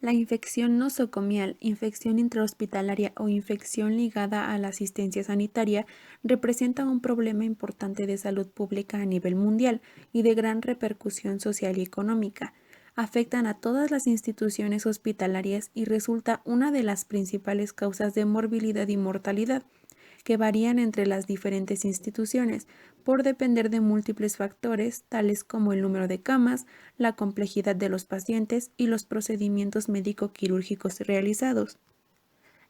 La infección nosocomial, infección intrahospitalaria o infección ligada a la asistencia sanitaria representa un problema importante de salud pública a nivel mundial y de gran repercusión social y económica. Afectan a todas las instituciones hospitalarias y resulta una de las principales causas de morbilidad y mortalidad, que varían entre las diferentes instituciones por depender de múltiples factores, tales como el número de camas, la complejidad de los pacientes y los procedimientos médico-quirúrgicos realizados.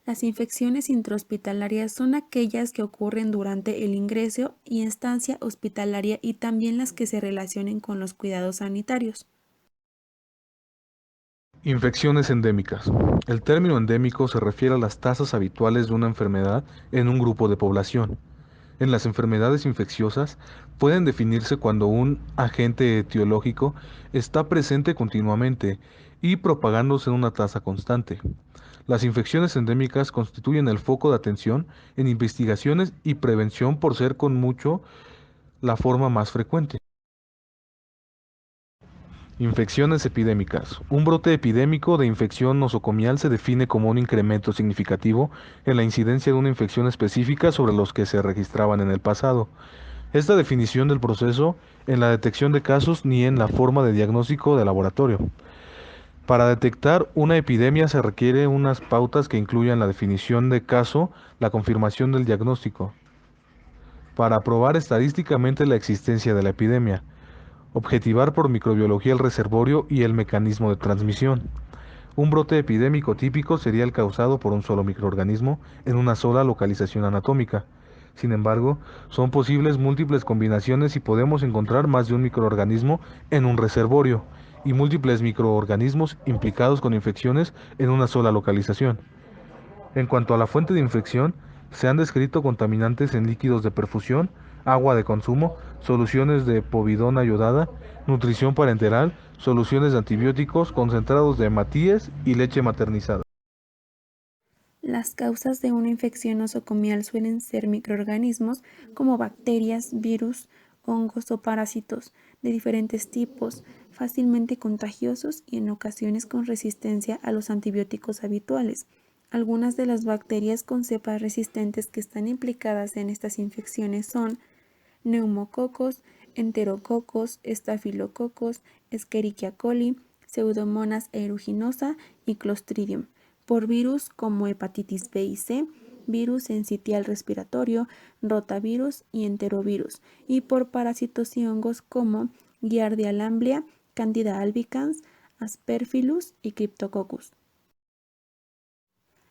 Las infecciones intrahospitalarias son aquellas que ocurren durante el ingreso y estancia hospitalaria y también las que se relacionen con los cuidados sanitarios. Infecciones endémicas. El término endémico se refiere a las tasas habituales de una enfermedad en un grupo de población. En las enfermedades infecciosas pueden definirse cuando un agente etiológico está presente continuamente y propagándose en una tasa constante. Las infecciones endémicas constituyen el foco de atención en investigaciones y prevención por ser con mucho la forma más frecuente. Infecciones epidémicas. Un brote epidémico de infección nosocomial se define como un incremento significativo en la incidencia de una infección específica sobre los que se registraban en el pasado. Esta definición del proceso en la detección de casos ni en la forma de diagnóstico de laboratorio. Para detectar una epidemia se requiere unas pautas que incluyan la definición de caso, la confirmación del diagnóstico. Para probar estadísticamente la existencia de la epidemia, objetivar por microbiología el reservorio y el mecanismo de transmisión. Un brote epidémico típico sería el causado por un solo microorganismo en una sola localización anatómica. Sin embargo, son posibles múltiples combinaciones y podemos encontrar más de un microorganismo en un reservorio y múltiples microorganismos implicados con infecciones en una sola localización. En cuanto a la fuente de infección, se han descrito contaminantes en líquidos de perfusión, agua de consumo, soluciones de povidona yodada, nutrición parenteral, soluciones de antibióticos, concentrados de hematíes y leche maternizada. Las causas de una infección nosocomial suelen ser microorganismos como bacterias, virus, hongos o parásitos de diferentes tipos, fácilmente contagiosos y en ocasiones con resistencia a los antibióticos habituales. Algunas de las bacterias con cepas resistentes que están implicadas en estas infecciones son neumococos, enterococos, estafilococos, Escherichia coli, Pseudomonas aeruginosa y Clostridium, por virus como hepatitis B y C, virus sincitial respiratorio, rotavirus y enterovirus, y por parásitos y hongos como Giardia lamblia, Candida albicans, Aspergillus y Cryptococcus.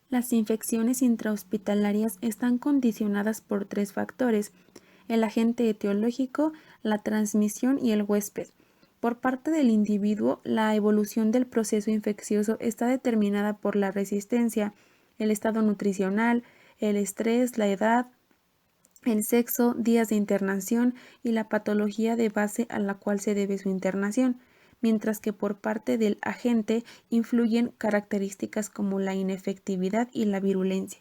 Las infecciones intrahospitalarias están condicionadas por tres factores: el agente etiológico, la transmisión y el huésped. Por parte del individuo, la evolución del proceso infeccioso está determinada por la resistencia, el estado nutricional, el estrés, la edad, el sexo, días de internación y la patología de base a la cual se debe su internación, mientras que por parte del agente influyen características como la inefectividad y la virulencia.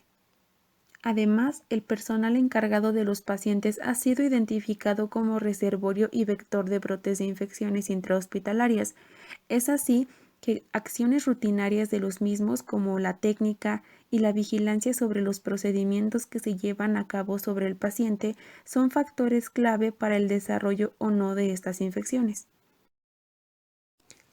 Además, el personal encargado de los pacientes ha sido identificado como reservorio y vector de brotes de infecciones intrahospitalarias. Es así que acciones rutinarias de los mismos, como la técnica y la vigilancia sobre los procedimientos que se llevan a cabo sobre el paciente, son factores clave para el desarrollo o no de estas infecciones.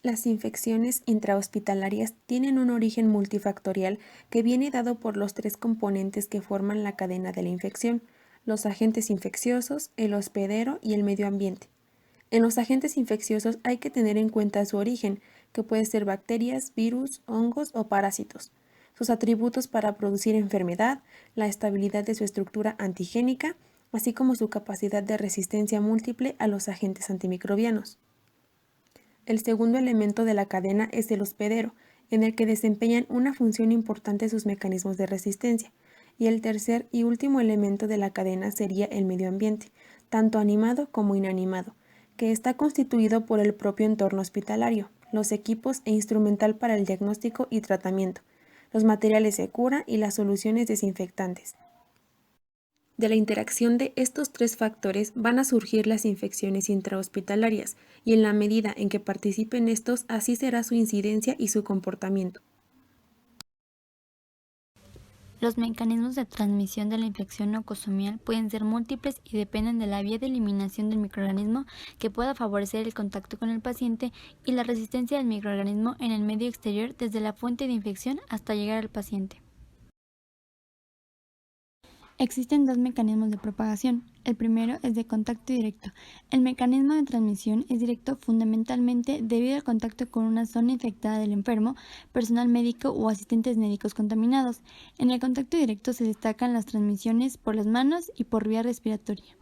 Las infecciones intrahospitalarias tienen un origen multifactorial que viene dado por los tres componentes que forman la cadena de la infección: los agentes infecciosos, el hospedero y el medio ambiente. En los agentes infecciosos hay que tener en cuenta su origen, que puede ser bacterias, virus, hongos o parásitos, sus atributos para producir enfermedad, la estabilidad de su estructura antigénica, así como su capacidad de resistencia múltiple a los agentes antimicrobianos. El segundo elemento de la cadena es el hospedero, en el que desempeñan una función importante sus mecanismos de resistencia. Y el tercer y último elemento de la cadena sería el medio ambiente, tanto animado como inanimado, que está constituido por el propio entorno hospitalario, los equipos e instrumental para el diagnóstico y tratamiento, los materiales de cura y las soluciones desinfectantes. De la interacción de estos tres factores van a surgir las infecciones intrahospitalarias, y en la medida en que participen estos, así será su incidencia y su comportamiento. Los mecanismos de transmisión de la infección nosocomial pueden ser múltiples y dependen de la vía de eliminación del microorganismo que pueda favorecer el contacto con el paciente y la resistencia del microorganismo en el medio exterior desde la fuente de infección hasta llegar al paciente. Existen dos mecanismos de propagación. El primero es de contacto directo. El mecanismo de transmisión es directo fundamentalmente debido al contacto con una zona infectada del enfermo, personal médico o asistentes médicos contaminados. En el contacto directo se destacan las transmisiones por las manos y por vía respiratoria.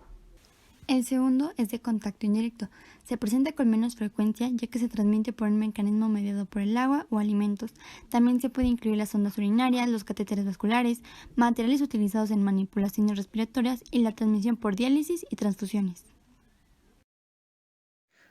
El segundo es de contacto indirecto. Se presenta con menos frecuencia ya que se transmite por un mecanismo mediado por el agua o alimentos. También se puede incluir las ondas urinarias, los catéteres vasculares, materiales utilizados en manipulaciones respiratorias y la transmisión por diálisis y transfusiones.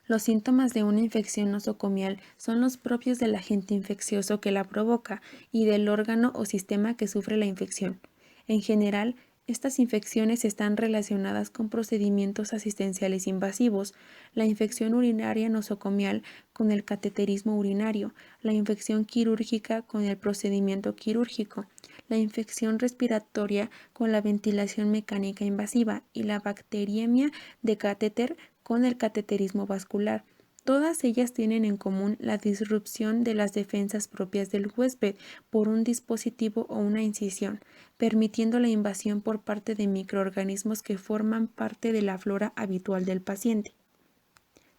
Los síntomas de una infección nosocomial son los propios del agente infeccioso que la provoca y del órgano o sistema que sufre la infección. En general, estas infecciones están relacionadas con procedimientos asistenciales invasivos, la infección urinaria nosocomial con el cateterismo urinario, la infección quirúrgica con el procedimiento quirúrgico, la infección respiratoria con la ventilación mecánica invasiva y la bacteriemia de catéter con el cateterismo vascular. Todas ellas tienen en común la disrupción de las defensas propias del huésped por un dispositivo o una incisión, permitiendo la invasión por parte de microorganismos que forman parte de la flora habitual del paciente.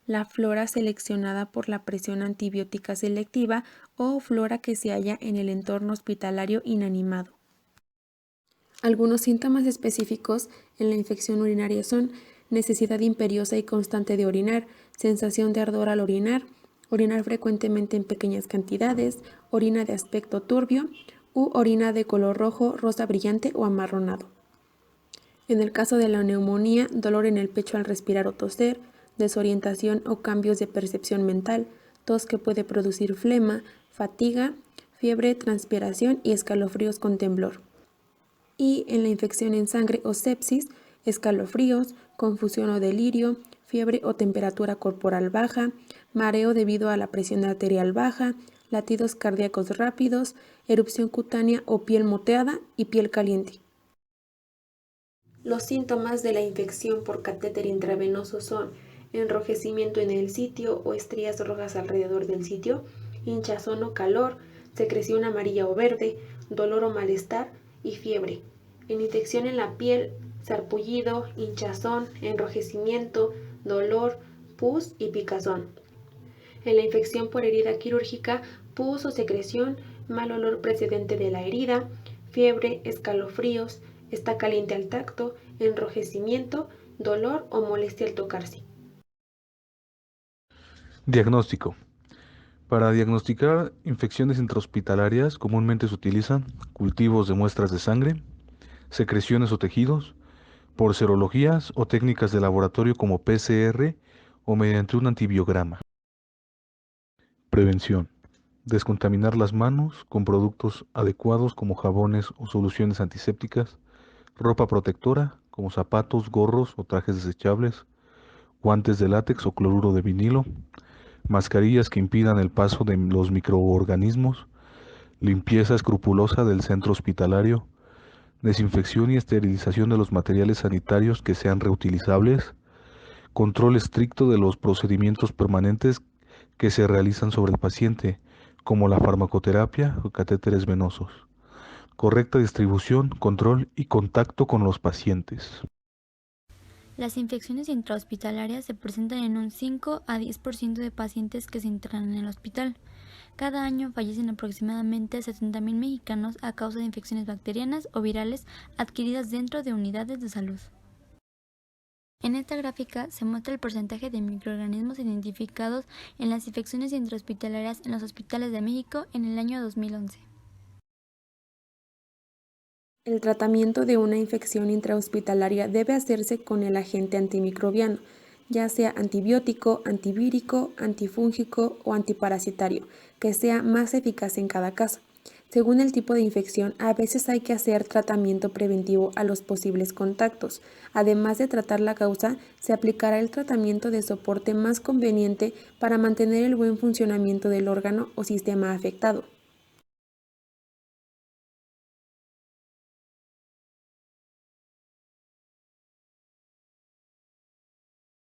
La flora seleccionada por la presión antibiótica selectiva o flora que se halla en el entorno hospitalario inanimado. Algunos síntomas específicos en la infección urinaria son necesidad imperiosa y constante de orinar, sensación de ardor al orinar, orinar frecuentemente en pequeñas cantidades, orina de aspecto turbio u orina de color rojo, rosa brillante o amarronado. En el caso de la neumonía, dolor en el pecho al respirar o toser, desorientación o cambios de percepción mental, tos que puede producir flema, fatiga, fiebre, transpiración y escalofríos con temblor. Y en la infección en sangre o sepsis, escalofríos, confusión o delirio, fiebre o temperatura corporal baja, mareo debido a la presión arterial baja, latidos cardíacos rápidos, erupción cutánea o piel moteada y piel caliente. Los síntomas de la infección por catéter intravenoso son enrojecimiento en el sitio o estrías rojas alrededor del sitio, hinchazón o calor, secreción amarilla o verde, dolor o malestar y fiebre. En infección en la piel, sarpullido, hinchazón, enrojecimiento, dolor, pus y picazón. En la infección por herida quirúrgica, pus o secreción, mal olor precedente de la herida, fiebre, escalofríos, está caliente al tacto, enrojecimiento, dolor o molestia al tocarse. Diagnóstico. Para diagnosticar infecciones intrahospitalarias comúnmente se utilizan cultivos de muestras de sangre, secreciones o tejidos, por serologías o técnicas de laboratorio como PCR o mediante un antibiograma. Prevención. Descontaminar las manos con productos adecuados como jabones o soluciones antisépticas, ropa protectora como zapatos, gorros o trajes desechables, guantes de látex o cloruro de vinilo, mascarillas que impidan el paso de los microorganismos, limpieza escrupulosa del centro hospitalario, desinfección y esterilización de los materiales sanitarios que sean reutilizables, control estricto de los procedimientos permanentes que se realizan sobre el paciente, como la farmacoterapia o catéteres venosos, correcta distribución, control y contacto con los pacientes. Las infecciones intrahospitalarias se presentan en un 5 a 10% de pacientes que se internan en el hospital. Cada año fallecen aproximadamente 70.000 mexicanos a causa de infecciones bacterianas o virales adquiridas dentro de unidades de salud. En esta gráfica se muestra el porcentaje de microorganismos identificados en las infecciones intrahospitalarias en los hospitales de México en el año 2011. El tratamiento de una infección intrahospitalaria debe hacerse con el agente antimicrobiano, ya sea antibiótico, antivírico, antifúngico o antiparasitario, que sea más eficaz en cada caso. Según el tipo de infección, a veces hay que hacer tratamiento preventivo a los posibles contactos. Además de tratar la causa, se aplicará el tratamiento de soporte más conveniente para mantener el buen funcionamiento del órgano o sistema afectado.